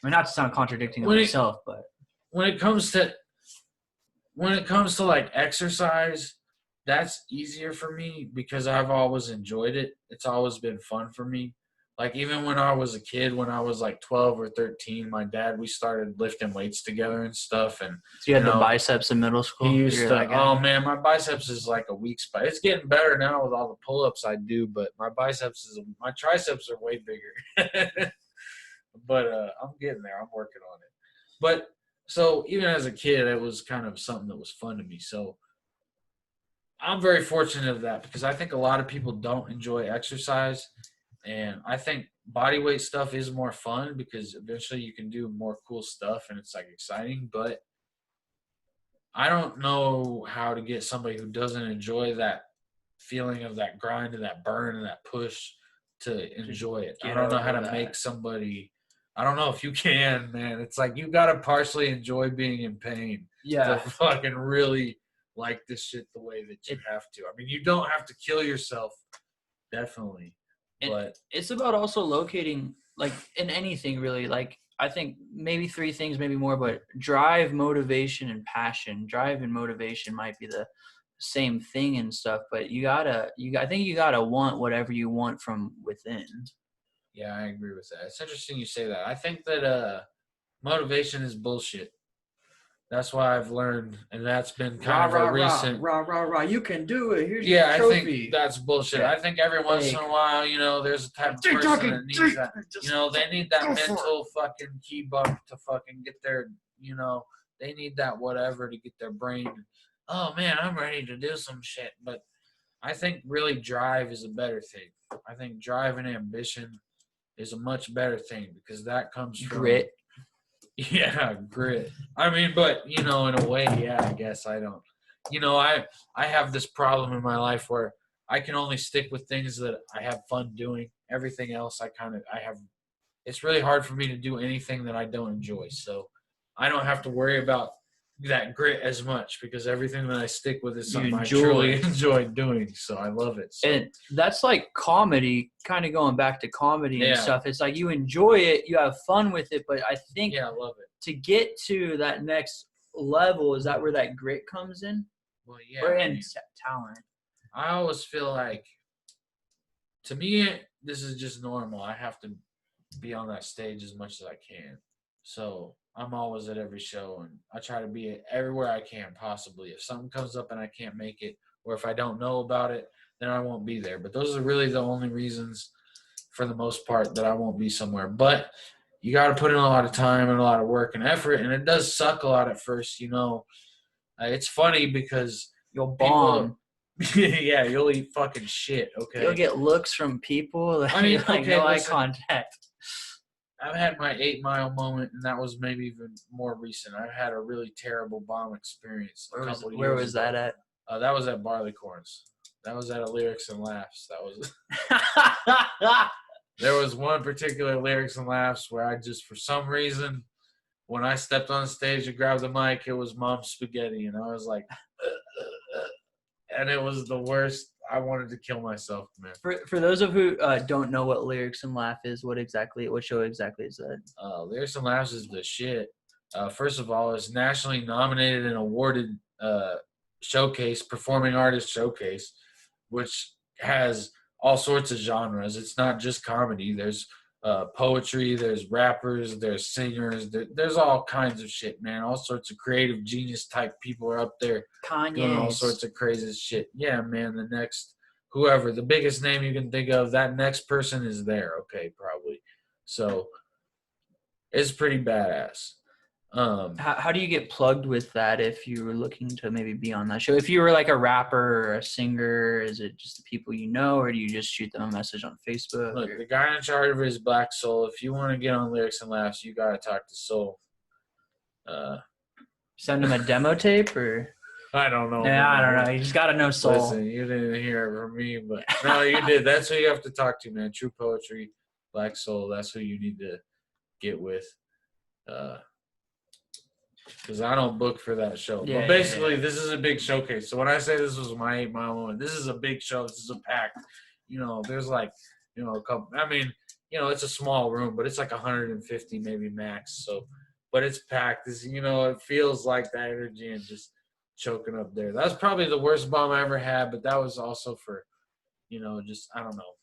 mean, not to sound contradicting of myself, but when it comes to like exercise, that's easier for me because I've always enjoyed it. It's always been fun for me. Like even when I was a kid, when I was like 12 or 13, my dad, we started lifting weights together and stuff. And so you had the biceps in middle school? He used to, oh man, my biceps is like a weak spot. It's getting better now with all the pull-ups I do, but my triceps are way bigger. But I'm getting there. I'm working on it. But so even as a kid, it was kind of something that was fun to me. So I'm very fortunate of that because I think a lot of people don't enjoy exercise. And I think body weight stuff is more fun because eventually you can do more cool stuff and it's like exciting. But I don't know how to get somebody who doesn't enjoy that feeling of that grind and that burn and that push to enjoy it. I don't know how to make somebody – I don't know if you can, man. It's like you got to partially enjoy being in pain to fucking really like this shit the way that you have to. I mean, you don't have to kill yourself, definitely. But it's about also locating, like in anything really, like I think maybe three things, maybe more, but drive, motivation, and passion. Drive and motivation might be the same thing and stuff, but I think you gotta want whatever you want from within. Yeah, I agree with that. It's interesting you say that. I think that motivation is bullshit. That's why I've learned, and that's been kind of a recent. You can do it. Here's your trophy. I think that's bullshit. Yeah. I think every once in a while, there's a type of person that needs that. They need that mental fucking key bump to fucking get their, they need that whatever to get their brain. Oh man, I'm ready to do some shit. But I think really drive is a better thing. I think drive and ambition is a much better thing because that comes from grit. Yeah, grit. I mean, but, in a way, yeah, I guess I don't. I have this problem in my life where I can only stick with things that I have fun doing. Everything else it's really hard for me to do anything that I don't enjoy. So I don't have to worry about that grit as much because everything that I stick with is You something I enjoy. truly enjoy doing. So I love it. So, And that's like comedy, kind of going back to comedy and Yeah. stuff. It's like you enjoy it, you have fun with it, but I think yeah, I love it. to get to that next level, is that where that grit comes in? Well, yeah. Or I in mean, talent? I always feel like, to me, this is just normal. I have to be on that stage as much as I can. So I'm always at every show, and I try to be everywhere I can possibly. If something comes up and I can't make it, or if I don't know about it, then I won't be there. But those are really the only reasons, for the most part, that I won't be somewhere. But you got to put in a lot of time and a lot of work and effort, and it does suck a lot at first. It's funny because You'll bomb. yeah, you'll eat fucking shit. Okay, You'll get looks from people. Like, I mean, like okay, no eye listen. contact. I've had my 8 Mile moment, and that was maybe even more recent. I've had a really terrible bomb experience. Where was that at? That was at Barleycorns. That was at a Lyrics and Laughs. That was. There was one particular Lyrics and Laughs where I just, for some reason, when I stepped on stage and grabbed the mic, it was Mom's Spaghetti, and I was like, and it was the worst. I wanted to kill myself, man. For those of who don't know what Lyrics and Laugh is, what show exactly is that? Lyrics and Laughs is the shit. First of all, it's nationally nominated and awarded performing artist showcase, which has all sorts of genres. It's not just comedy. There's poetry, there's rappers, there's singers, there's all kinds of shit, man. All sorts of creative genius type people are up there doing all sorts of crazy shit. Yeah, man, the next whoever, the biggest name you can think of, that next person is there, okay, probably. So it's pretty badass. How do you get plugged with that if you were looking to maybe be on that show? If you were like a rapper or a singer, is it just the people you know, or do you just shoot them a message on Facebook? Look, the guy in charge of it is Black Soul. If you want to get on Lyrics and Laughs, you got to talk to Soul. Send him a demo tape, or? I don't know. Yeah, I don't know. You just got to know Soul. Listen, you didn't hear it from me, but no, you did. That's who you have to talk to, man. True Poetry, Black Soul. That's who you need to get with. Because I don't book for that show. Yeah, but basically, this is a big showcase. So when I say this was my 8 Mile moment, this is a big show. This is a packed. There's like, a couple. I mean, it's a small room, but it's like 150 maybe max. So, but it's packed. It feels like that energy and just choking up there. That's probably the worst bomb I ever had, but that was also for, just, I don't know.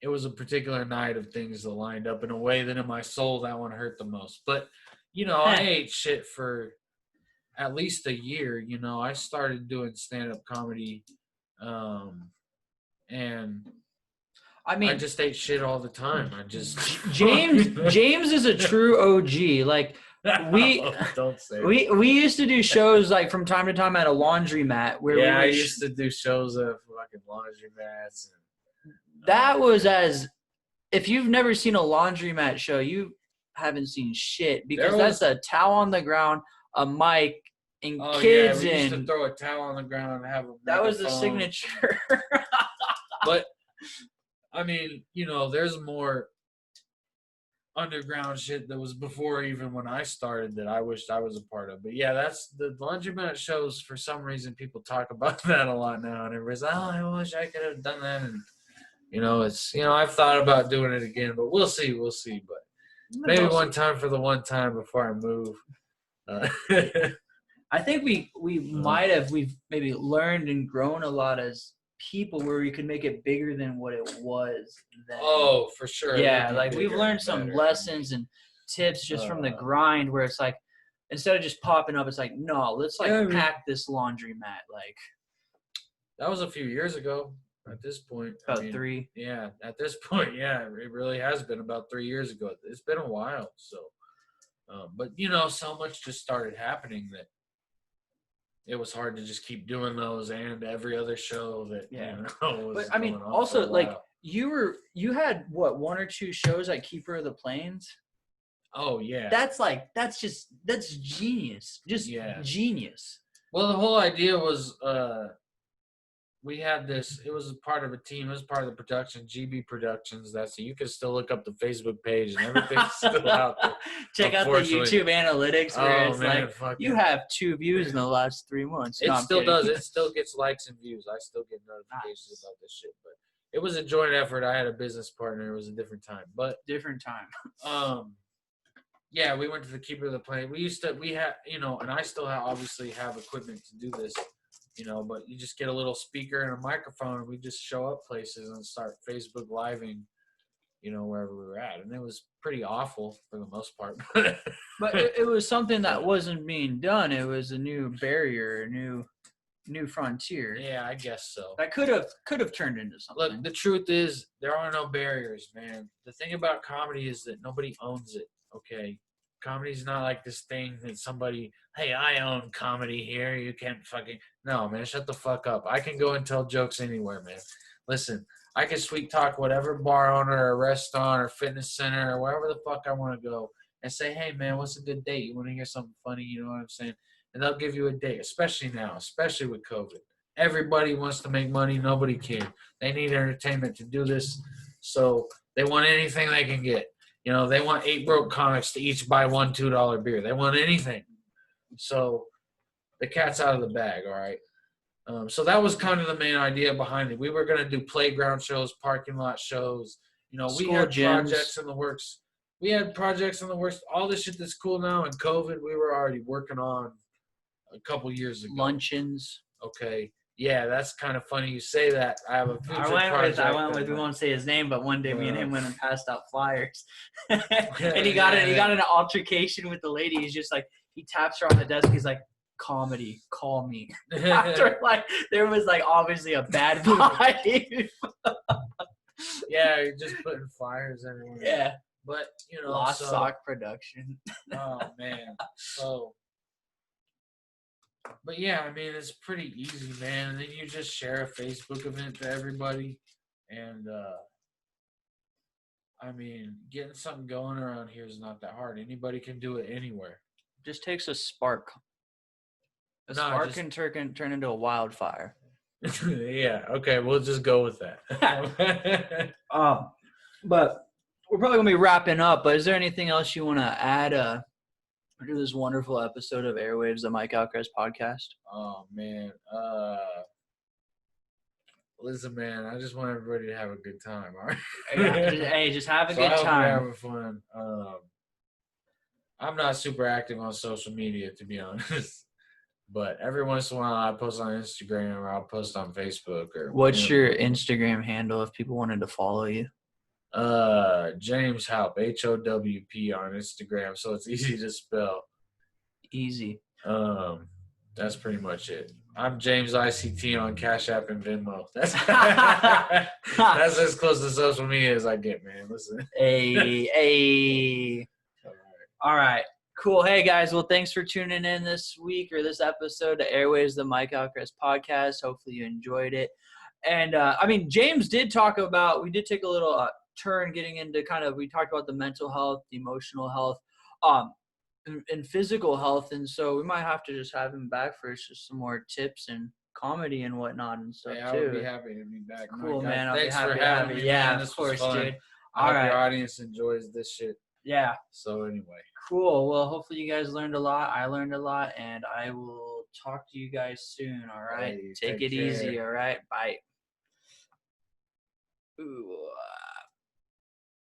It was a particular night of things that lined up in a way that in my soul that one hurt the most. But, I ate shit for at least a year. I started doing stand-up comedy, and I mean, I just ate shit all the time. James is a true OG. Like don't say we used to do shows like from time to time at a laundromat where I used to do shows at fucking laundromats. That was if you've never seen a laundromat show, you haven't seen shit, because that's a towel on the ground, a mic, and kids. We used to throw a towel on the ground and have a that was the signature. But I mean, there's more underground shit that was before even when I started that I wished I was a part of. But yeah, that's the laundromat shows. For some reason, people talk about that a lot now, and everybody's like, "Oh, I wish I could have done that." And I've thought about doing it again, but we'll see. But maybe one time for the one time before I move. I think we've maybe learned and grown a lot as people where we could make it bigger than what it was then. Oh, for sure. Yeah, like we've learned some lessons and tips just from the grind, where it's like, instead of just popping up, it's like, no, let's pack this laundromat. Like, that was a few years ago. At this point, about 3. Yeah, at this point, yeah, it really has been about 3 years ago. It's been a while. So, but so much just started happening that it was hard to just keep doing those and every other show that was. But I mean, also like you had what, 1 or 2 shows at Keeper of the Plains? Oh yeah, that's genius, just genius. Well, the whole idea was we had this. It was part of a team. It was part of the production, GB Productions. That's you can still look up the Facebook page and everything's still out there. Check out the YouTube analytics where it's man, like you have 2 views in the last 3 months. It No, still kidding. does. It still gets likes and views. I still get notifications about this shit. But it was a joint effort. I had a business partner. It was a different time. But different time. Yeah, we went to the Keeper of the Plane. We had, and I still obviously have equipment to do this, but you just get a little speaker and a microphone and we just show up places and start Facebook Living, wherever we were at. And it was pretty awful for the most part. But it was something that wasn't being done. It was a new barrier, a new frontier. Yeah, I guess so. That could have turned into something. Look, the truth is there are no barriers, man. The thing about comedy is that nobody owns it. Okay, comedy's not like this thing that somebody, hey, I own comedy here. You can't fucking no, man. Shut the fuck up. I can go and tell jokes anywhere, man. Listen, I can sweet talk whatever bar owner or restaurant or fitness center or wherever the fuck I want to go and say, hey, man, what's a good date? You want to hear something funny? You know what I'm saying? And they'll give you a date, especially now, especially with COVID. Everybody wants to make money. Nobody can. They need entertainment to do this, so they want anything they can get. They want 8 broke comics to each buy one $2 beer. They want anything. So the cat's out of the bag, all right? So that was kind of the main idea behind it. We were going to do playground shows, parking lot shows. We had projects in the works. All this shit that's cool now. And COVID, we were already working on a couple years ago. Luncheons. Okay. Yeah, that's kind of funny you say that. I have a future project. I went with. We won't say his name, but one day me and him went and passed out flyers, and he got an altercation with the lady. He's just like he taps her on the desk. He's like, "Comedy, call me." After there was obviously a bad vibe. Yeah, you're just putting flyers everywhere. Yeah, but Lost Sock Production. Oh man, so. But yeah, I mean, it's pretty easy, man. And then you just share a Facebook event to everybody. And, I mean, getting something going around here is not that hard. Anybody can do it anywhere. Just takes a spark. Spark can turn into a wildfire. Yeah, okay, we'll just go with that. But we're probably going to be wrapping up. But is there anything else you want to add to this wonderful episode of Airwaves, the Myke Alcaraz podcast? Oh, man. Listen, man, I just want everybody to have a good time, all right? Hey, just have a good time. I hope you're having fun. I'm not super active on social media, to be honest. But every once in a while, I post on Instagram or I'll post on Facebook. What's your Instagram handle if people wanted to follow you? James Houpt, HOWP on Instagram, so it's easy to spell. Easy. That's pretty much it. I'm James ICT on Cash App and Venmo. That's as close to social media as I get, man. Listen. Hey. All right. Cool. Hey guys. Well, thanks for tuning in this week or this episode to Airwaves, the Myke Alcaraz podcast. Hopefully you enjoyed it. And James did talk about. We did take a little turn getting into we talked about the mental health, the emotional health, and physical health, and so we might have to just have him back for just some more tips and comedy and whatnot and stuff too. I would be happy to be back. Cool, man. Thanks for having me. Yeah, man. of course, dude. I hope your audience enjoys this shit. Yeah. So anyway. Cool. Well, hopefully you guys learned a lot. I learned a lot, and I will talk to you guys soon. All right. Hey, take it easy. All right. Bye. Ooh.